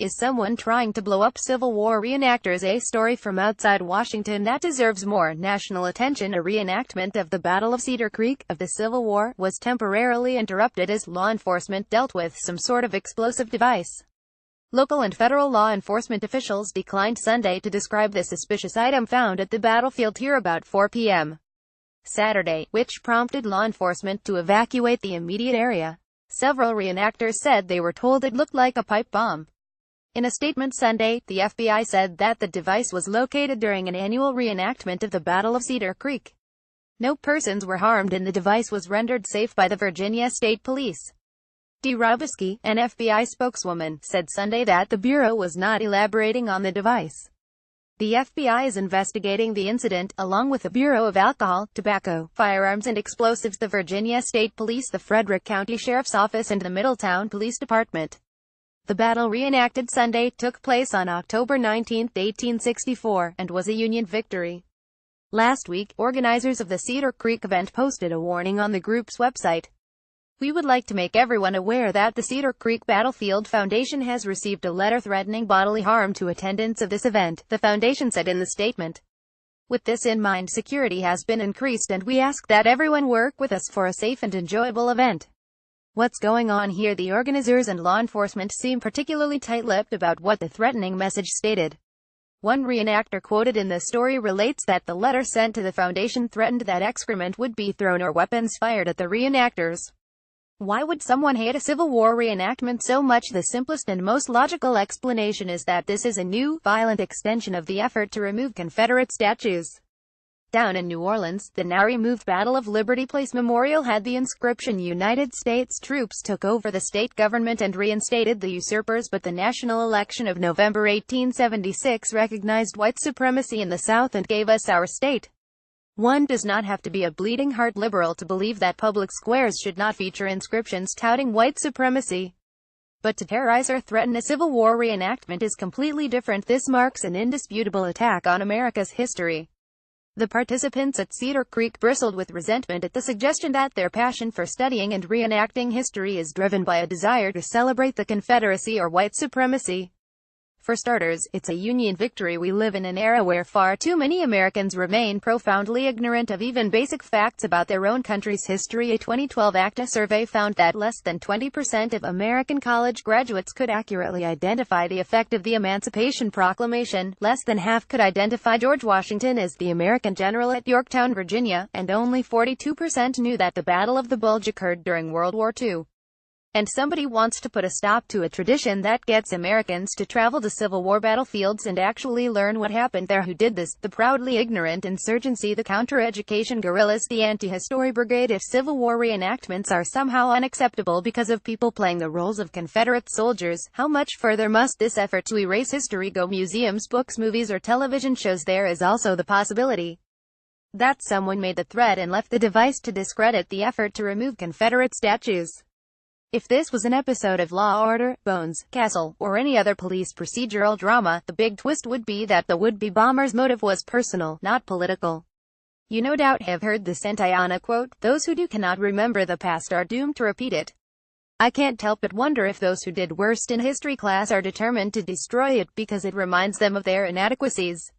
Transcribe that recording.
Is someone trying to blow up Civil War reenactors? A story from outside Washington that deserves more national attention. A reenactment of the Battle of Cedar Creek, of the Civil War, was temporarily interrupted as law enforcement dealt with some sort of explosive device. Local and federal law enforcement officials declined Sunday to describe the suspicious item found at the battlefield here about 4 p.m. Saturday, which prompted law enforcement to evacuate the immediate area. Several reenactors said they were told it looked like a pipe bomb. In a statement Sunday, the FBI said that the device was located during an annual reenactment of the Battle of Cedar Creek. No persons were harmed and the device was rendered safe by the Virginia State Police. Dee Robisky, an FBI spokeswoman, said Sunday that the Bureau was not elaborating on the device. The FBI is investigating the incident, along with the Bureau of Alcohol, Tobacco, Firearms and Explosives, the Virginia State Police, the Frederick County Sheriff's Office and the Middletown Police Department. The battle reenacted Sunday took place on October 19, 1864, and was a Union victory. Last week, organizers of the Cedar Creek event posted a warning on the group's website. We would like to make everyone aware that the Cedar Creek Battlefield Foundation has received a letter threatening bodily harm to attendants of this event, the foundation said in the statement. With this in mind, security has been increased and we ask that everyone work with us for a safe and enjoyable event. What's going on here? The organizers and law enforcement seem particularly tight-lipped about what the threatening message stated. One reenactor quoted in the story relates that the letter sent to the foundation threatened that excrement would be thrown or weapons fired at the reenactors. Why would someone hate a Civil War reenactment so much? The simplest and most logical explanation is that this is a new, violent extension of the effort to remove Confederate statues. Down in New Orleans, the now-removed Battle of Liberty Place Memorial had the inscription "United States troops took over the state government and reinstated the usurpers," but the national election of November 1876 recognized white supremacy in the South and gave us our state. One does not have to be a bleeding-heart liberal to believe that public squares should not feature inscriptions touting white supremacy. But to terrorize or threaten a Civil War reenactment is completely different. This marks an indisputable attack on America's history. The participants at Cedar Creek bristled with resentment at the suggestion that their passion for studying and reenacting history is driven by a desire to celebrate the Confederacy or white supremacy. For starters, it's a Union victory. We live in an era where far too many Americans remain profoundly ignorant of even basic facts about their own country's history. A 2012 ACTA survey found that less than 20% of American college graduates could accurately identify the effect of the Emancipation Proclamation, less than half could identify George Washington as the American general at Yorktown, Virginia, and only 42% knew that the Battle of the Bulge occurred during World War II. And somebody wants to put a stop to a tradition that gets Americans to travel to Civil War battlefields and actually learn what happened there. Who did this? The proudly ignorant insurgency, the counter-education guerrillas, the anti-history brigade. If Civil War reenactments are somehow unacceptable because of people playing the roles of Confederate soldiers, how much further must this effort to erase history go? Museums, books, movies, or television shows. There is also the possibility that someone made the threat and left the device to discredit the effort to remove Confederate statues. If this was an episode of Law, Order, Bones, Castle, or any other police procedural drama, the big twist would be that the would-be bomber's motive was personal, not political. You no doubt have heard the Santayana quote, "Those who do cannot remember the past are doomed to repeat it." I can't help but wonder if those who did worst in history class are determined to destroy it because it reminds them of their inadequacies.